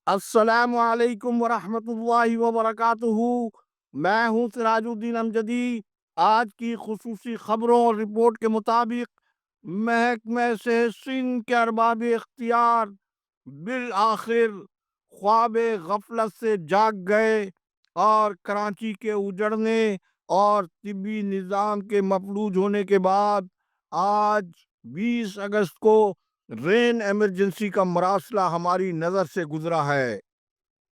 السلام علیکم ورحمۃ اللہ وبرکاتہ۔ میں ہوں سراج الدین امجدی۔ آج کی خصوصی خبروں اور رپورٹ کے مطابق محکمہ صحت سندھ کے ارباب اختیار بالآخر خواب غفلت سے جاگ گئے اور کراچی کے اجڑنے اور طبی نظام کے مفلوج ہونے کے بعد آج 20 اگست کو رین ایمرجنسی کا مراسلہ ہماری نظر سے گزرا ہے،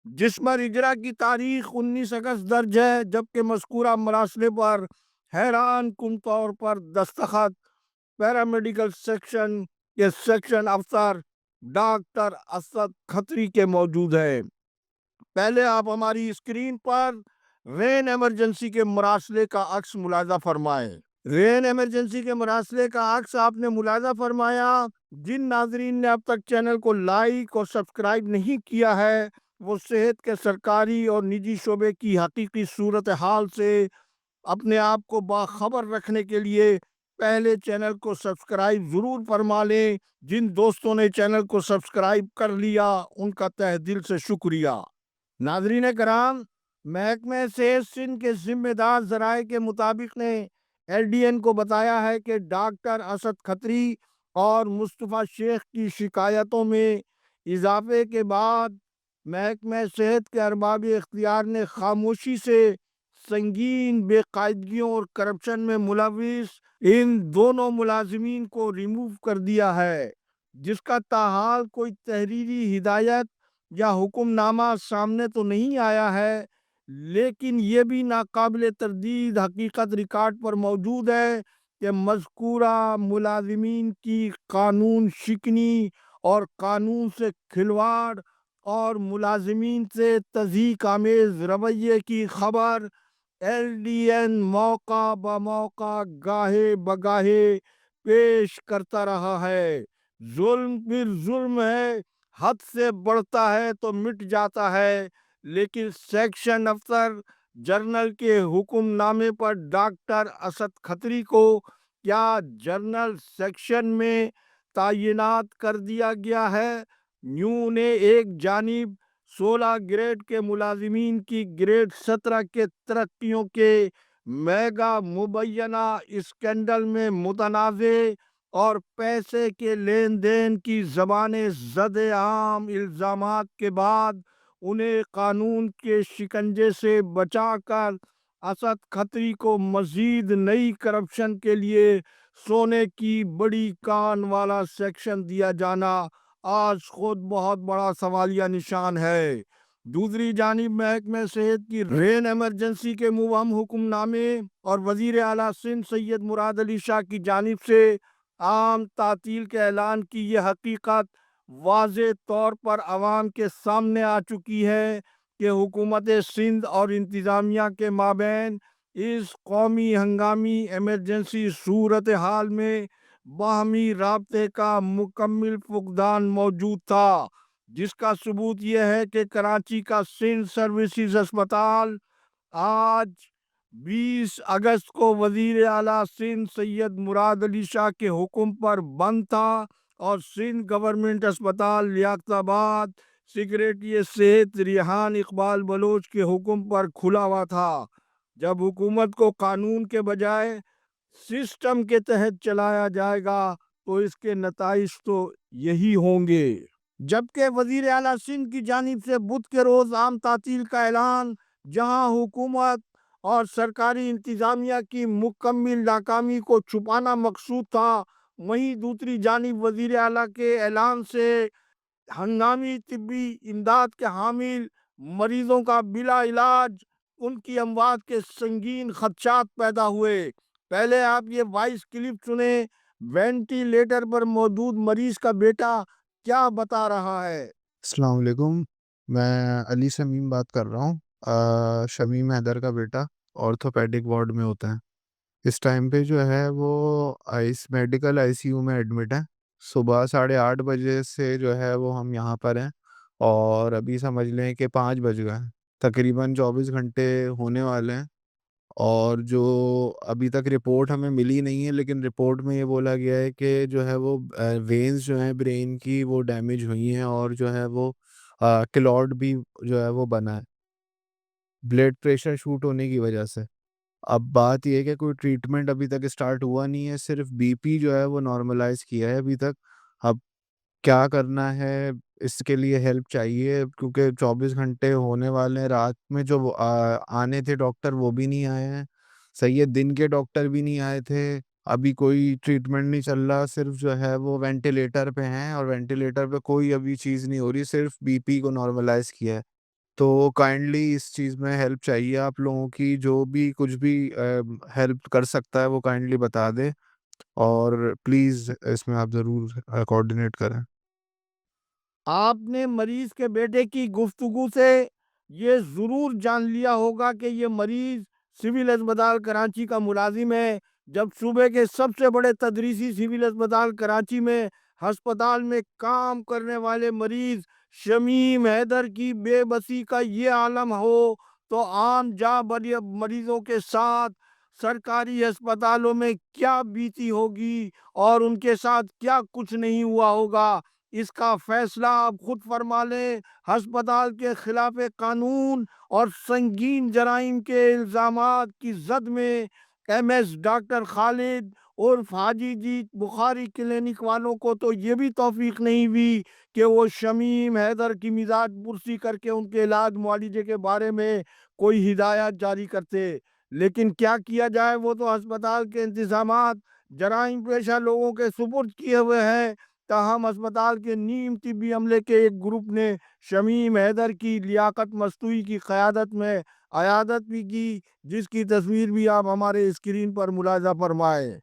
جس پر اجرا کی تاریخ 19 اگست درج ہے، جبکہ مذکورہ مراسلے پر حیران کن طور پر دستخط پیرامیڈیکل سیکشن کے سیکشن افسر ڈاکٹر اسد کھتری کے موجود ہے۔ پہلے آپ ہماری اسکرین پر رین ایمرجنسی کے مراسلے کا عکس ملاحظہ فرمائیں۔ رین ایمرجنسی کے مراسلے کا عکس آپ نے ملاحظہ فرمایا۔ جن ناظرین نے اب تک چینل کو لائک اور سبسکرائب نہیں کیا ہے، وہ صحت کے سرکاری اور نجی شعبے کی حقیقی صورتحال سے اپنے آپ کو باخبر رکھنے کے لیے پہلے چینل کو سبسکرائب ضرور فرما لیں۔ جن دوستوں نے چینل کو سبسکرائب کر لیا ان کا تہ دل سے شکریہ۔ ناظرین کرام، محکمہ صحت سندھ کے ذمہ دار ذرائع کے مطابق نے ایل ڈی این کو بتایا ہے کہ ڈاکٹر اسد کھتری اور مصطفیٰ شیخ کی شکایتوں میں اضافے کے بعد محکمہ صحت کے ارباب اختیار نے خاموشی سے سنگین بے قاعدگیوں اور کرپشن میں ملوث ان دونوں ملازمین کو ریموو کر دیا ہے، جس کا تاحال کوئی تحریری ہدایت یا حکم نامہ سامنے تو نہیں آیا ہے، لیکن یہ بھی ناقابل تردید حقیقت ریکارڈ پر موجود ہے کہ مذکورہ ملازمین کی قانون شکنی اور قانون سے کھلواڑ اور ملازمین سے تضحیک آمیز رویے کی خبر ایل ڈی این موقع بموقع گاہے بگاہے پیش کرتا رہا ہے۔ ظلم پھر ظلم ہے، حد سے بڑھتا ہے تو مٹ جاتا ہے، لیکن سیکشن افسر جرنل کے حکم نامے پر ڈاکٹر اسد کھتری کو کیا جرنل سیکشن میں تعینات کر دیا گیا ہے؟ نیو نے ایک جانب 16 گریڈ کے ملازمین کی گریڈ 17 کے ترقیوں کے میگا مبینہ اسکینڈل میں متنازع اور پیسے کے لین دین کی زبان زد عام الزامات کے بعد انہیں قانون کے شکنجے سے بچا کر اسد کھتری کو مزید نئی کرپشن کے لیے سونے کی بڑی کان والا سیکشن دیا جانا آج خود بہت بڑا سوالیہ نشان ہے۔ دوسری جانب محکمہ صحت کی رین ایمرجنسی کے مبہم حکم نامے اور وزیر اعلیٰ سندھ سید مراد علی شاہ کی جانب سے عام تعطیل کے اعلان کی یہ حقیقت واضح طور پر عوام کے سامنے آ چکی ہے کہ حکومت سندھ اور انتظامیہ کے مابین اس قومی ہنگامی ایمرجنسی صورتحال میں باہمی رابطے کا مکمل فقدان موجود تھا، جس کا ثبوت یہ ہے کہ کراچی کا سندھ سروسز ہسپتال آج 20 اگست کو وزیر اعلیٰ سندھ سید مراد علی شاہ کے حکم پر بند تھا اور سندھ گورنمنٹ ہسپتال لیاقت آباد سیکریٹری صحت ریحان اقبال بلوچ کے حکم پر کھلا ہوا تھا۔ جب حکومت کو قانون کے بجائے سسٹم کے تحت چلایا جائے گا تو اس کے نتائج تو یہی ہوں گے۔ جبکہ وزیر اعلیٰ سندھ کی جانب سے بدھ کے روز عام تعطیل کا اعلان جہاں حکومت اور سرکاری انتظامیہ کی مکمل ناکامی کو چھپانا مقصود تھا، وہیں دوسری جانب وزیر اعلیٰ کے اعلان سے ہنگامی طبی امداد کے حامل مریضوں کا بلا علاج ان کی اموات کے سنگین خدشات پیدا ہوئے۔ پہلے آپ یہ وائس کلپ سنیں، وینٹیلیٹر پر موجود مریض کا بیٹا کیا بتا رہا ہے۔ السلام علیکم، میں علی شمیم بات کر رہا ہوں۔ شمیم حیدر کا بیٹا آرتھوپیڈک وارڈ میں ہوتا ہے۔ اس ٹائم پہ جو ہے وہ میڈیکل آئی سی یو میں ایڈمٹ ہے۔ صبح 8:30 بجے سے جو ہے وہ ہم یہاں پر ہیں اور ابھی سمجھ لیں کہ 5 بج گئے، تقریباً 24 گھنٹے ہونے والے ہیں۔ اور جو ابھی تک رپورٹ ہمیں ملی نہیں ہے، لیکن رپورٹ میں یہ بولا گیا ہے کہ جو ہے وہ وینز جو ہیں برین کی وہ ڈیمیج ہوئی ہیں اور جو ہے وہ کلوٹ بھی جو ہے وہ بنا ہے بلڈ پریشر شوٹ ہونے کی وجہ سے۔ اب بات یہ ہے کہ کوئی ٹریٹمنٹ ابھی تک اسٹارٹ ہوا نہیں ہے، صرف بی پی جو ہے وہ نارملائز کیا ہے ابھی تک۔ اب کیا کرنا ہے اس کے لیے ہیلپ چاہیے، کیونکہ 24 گھنٹے ہونے والے ہیں، رات میں جو آنے تھے ڈاکٹر وہ بھی نہیں آئے ہیں، صحیح ہے، دن کے ڈاکٹر بھی نہیں آئے تھے، ابھی کوئی ٹریٹمنٹ نہیں چل رہا، صرف جو ہے وہ وینٹیلیٹر پہ ہیں، اور وینٹیلیٹر پہ کوئی ابھی چیز نہیں ہو رہی، صرف بی پی کو نارملائز کیا ہے۔ تو کائنڈلی اس چیز میں ہیلپ چاہیے آپ لوگوں کی، جو بھی کچھ بھی ہیلپ کر سکتا ہے وہ کائنڈلی بتا دے، اور پلیز اس میں آپ ضرور کوآرڈینیٹ کریں۔ آپ نے مریض کے بیٹے کی گفتگو سے یہ ضرور جان لیا ہوگا کہ یہ مریض سول اسپتال کراچی کا ملازم ہے، جب صوبے کے سب سے بڑے تدریسی سول اسپتال کراچی میں ہسپتال میں کام کرنے والے مریض شمیم حیدر کی بے بسی کا یہ عالم ہو تو عام جاں مریضوں کے ساتھ سرکاری ہسپتالوں میں کیا بیتی ہوگی اور ان کے ساتھ کیا کچھ نہیں ہوا ہوگا، اس کا فیصلہ آپ خود فرما لیں۔ ہسپتال کے خلاف قانون اور سنگین جرائم کے الزامات کی زد میں ایم ایس ڈاکٹر خالد عرف حاجی جی بخاری کلینک والوں کو تو یہ بھی توفیق نہیں ہوئی کہ وہ شمیم حیدر کی مزاج پرسی کر کے ان کے علاج معالجے کے بارے میں کوئی ہدایات جاری کرتے، لیکن کیا کیا جائے، وہ تو ہسپتال کے انتظامات جرائم پیشہ لوگوں کے سپرد کیے ہوئے ہیں۔ تاہم ہسپتال کے نیم طبی عملے کے ایک گروپ نے شمیم حیدر کی لیاقت مستوی کی قیادت میں عیادت بھی کی، جس کی تصویر بھی آپ ہمارے اسکرین پر ملاحظہ فرمائیں۔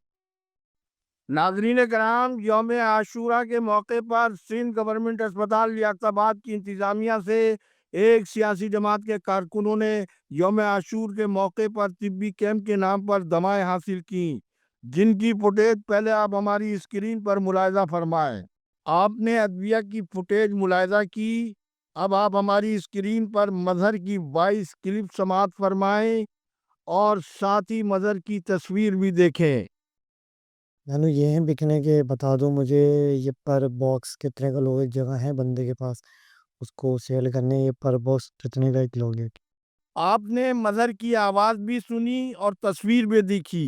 ناظرین کرام، یوم عاشورہ کے موقع پر سندھ گورنمنٹ اسپتال لیاقت آباد کی انتظامیہ سے ایک سیاسی جماعت کے کارکنوں نے یوم عاشور کے موقع پر طبی کیمپ کے نام پر دمائیں حاصل کیں، جن کی فوٹیج پہلے آپ ہماری اسکرین پر ملاحظہ فرمائیں۔ آپ نے ادویہ کی فوٹیج ملاحظہ کی، اب آپ ہماری اسکرین پر مظہر کی 22 کلپ سماعت فرمائیں اور ساتھ ہی مظہر کی تصویر بھی دیکھیں۔ نانو یہ ہیں بکنے کے، بتا دو مجھے یہ پر باکس کتنے کا لوگ جگہ ہے بندے کے پاس اس کو سیل کرنے، یہ پر باکس کتنے کا ایک لوگ؟ آپ نے مظہر کی آواز بھی سنی اور تصویر بھی دیکھی۔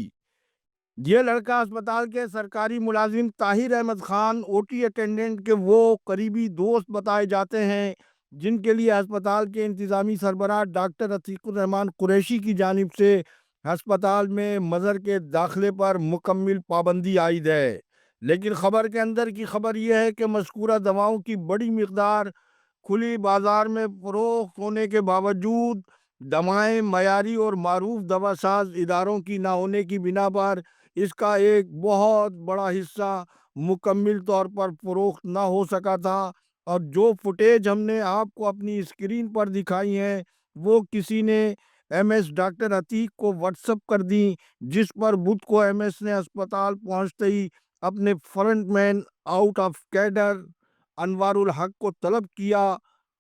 یہ لڑکا اسپتال کے سرکاری ملازم Tahir Ahmed Khan O T attendant کے وہ قریبی دوست بتائے جاتے ہیں جن کے لیے ہسپتال کے انتظامی سربراہ ڈاکٹر عتیق الرحمان قریشی کی جانب سے ہسپتال میں مظہر کے داخلے پر مکمل پابندی عائد ہے، لیکن خبر کے اندر کی خبر یہ ہے کہ مذکورہ دواؤں کی بڑی مقدار کھلی بازار میں فروخت ہونے کے باوجود دوائیں معیاری اور معروف دوا ساز اداروں کی نہ ہونے کی بنا پر اس کا ایک بہت بڑا حصہ مکمل طور پر فروخت نہ ہو سکا تھا، اور جو فوٹیج ہم نے آپ کو اپنی اسکرین پر دکھائی ہیں وہ کسی نے ایم ایس ڈاکٹر عتیق کو واٹس اپ کر دیں، جس پر بدھ کو ایم ایس نے اسپتال پہنچتے ہی اپنے front man out of cadre Anwar ul Haq کو طلب کیا۔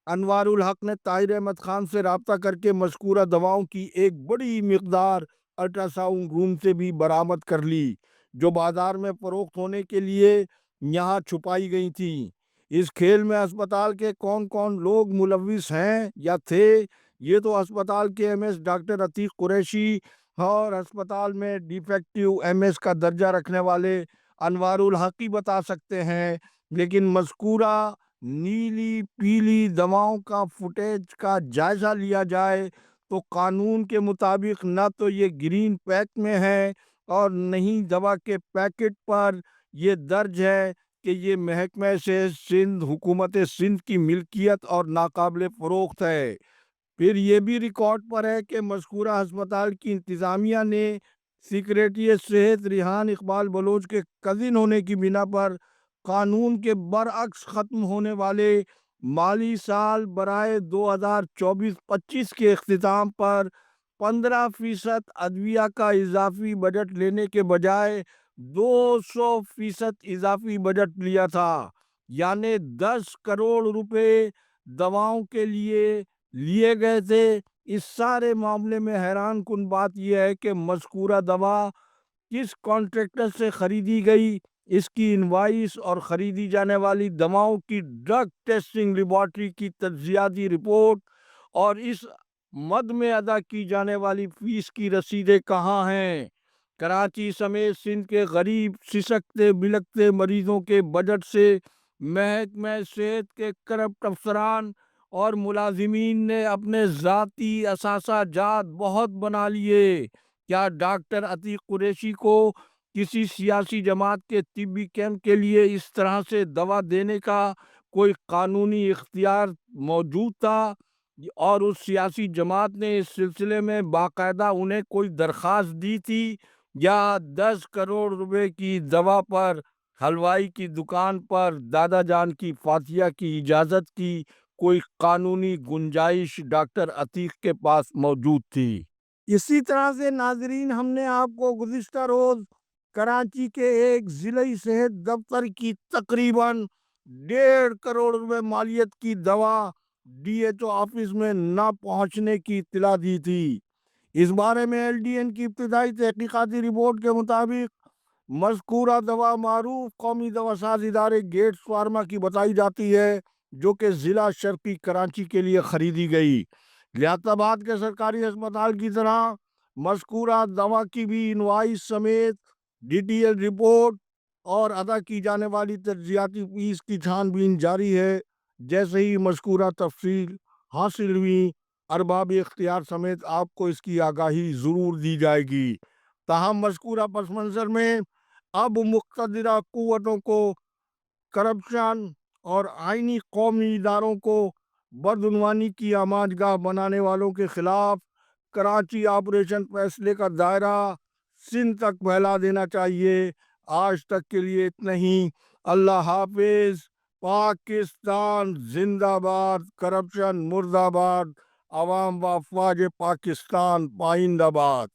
انوار الحق نے طاہر احمد خان سے رابطہ کر کے مذکورہ دواؤں کی ایک بڑی مقدار الٹرا ساؤنڈ روم سے بھی برآمد کر لی، جو بازار میں فروخت ہونے کے لیے یہاں چھپائی گئی تھیں۔ اس کھیل میں اسپتال کے کون کون لوگ ملوث ہیں یا تھے، یہ تو اسپتال کے M S doctor Atiq Qureshi اور اسپتال میں ڈیفیکٹو ایم ایس کا درجہ رکھنے والے انوار الحق ہی بتا سکتے ہیں، لیکن مذکورہ نیلی پیلی دواؤں کا فوٹیج کا جائزہ لیا جائے تو قانون کے مطابق نہ تو یہ گرین پیک میں ہے اور نہیں دوا کے پیکٹ پر یہ درج ہے کہ یہ محکمہ سے سندھ حکومت سندھ کی ملکیت اور ناقابل فروخت ہے۔ پھر یہ بھی ریکارڈ پر ہے کہ مذکورہ ہسپتال کی انتظامیہ نے سیکریٹری صحت ریحان اقبال بلوچ کے کزن ہونے کی بنا پر قانون کے برعکس ختم ہونے والے مالی سال برائے 2024-25 کے اختتام پر 15% ادویہ کا اضافی بجٹ لینے کے بجائے 200% اضافی بجٹ لیا تھا، یعنی 10 کروڑ روپے دواؤں کے لیے گئے تھے۔ اس سارے معاملے میں حیران کن بات یہ ہے کہ مذکورہ دوا کس کانٹریکٹر سے خریدی گئی، اس کی انوائس اور خریدی جانے والی دواؤں کی ڈرگ ٹیسٹنگ لیبارٹری کی تجزیاتی رپورٹ، اور اس مد میں ادا کی جانے والی فیس کی رسیدیں کہاں ہیں؟ کراچی سمیت سندھ کے غریب سسکتے بلکتے مریضوں کے بجٹ سے محکمہ صحت کے کرپٹ افسران اور ملازمین نے اپنے ذاتی اثاثہ جات بہت بنا لیے۔ کیا ڈاکٹر عتیق قریشی کو کسی سیاسی جماعت کے طبی کیمپ کے لیے اس طرح سے دوا دینے کا کوئی قانونی اختیار موجود تھا، اور اس سیاسی جماعت نے اس سلسلے میں باقاعدہ انہیں کوئی درخواست دی تھی، یا 10 کروڑ روپے کی دوا پر حلوائی کی دکان پر دادا جان کی فاتحہ کی اجازت کی کوئی قانونی گنجائش ڈاکٹر عتیق کے پاس موجود تھی؟ اسی طرح سے ناظرین، ہم نے آپ کو گزشتہ روز کراچی کے ایک ضلعی صحت دفتر کی تقریباً 1.5 کروڑ روپے مالیت کی دوا ڈی ایچ او آفس میں نہ پہنچنے کی اطلاع دی تھی۔ اس بارے میں ایل ڈی این کی ابتدائی تحقیقاتی رپورٹ کے مطابق مذکورہ دوا معروف قومی دواساز ادارے گیٹس فارما کی بتائی جاتی ہے، جو کہ ضلع شرقی کراچی کے لیے خریدی گئی۔ لیاقت آباد کے سرکاری ہسپتال کی طرح مذکورہ دوا کی بھی انوائس سمیت ڈیٹیل رپورٹ اور ادا کی جانے والی تجزیاتی فیس کی چھان بین جاری ہے۔ جیسے ہی مذکورہ تفصیل حاصل ہوئی، ارباب اختیار سمیت آپ کو اس کی آگاہی ضرور دی جائے گی۔ تاہم مذکورہ پس منظر میں اب مقتدرہ قوتوں کو کرپشن اور آئینی قومی اداروں کو بدعنوانی کی آماج گاہ بنانے والوں کے خلاف کراچی آپریشن فیصلے کا دائرہ سندھ تک پھیلا دینا چاہیے۔ آج تک کے لیے اتنا ہی۔ اللہ حافظ۔ پاکستان زندہ باد، کرپشن مردہ باد، عوام و افواج پاکستان پائندہ باد۔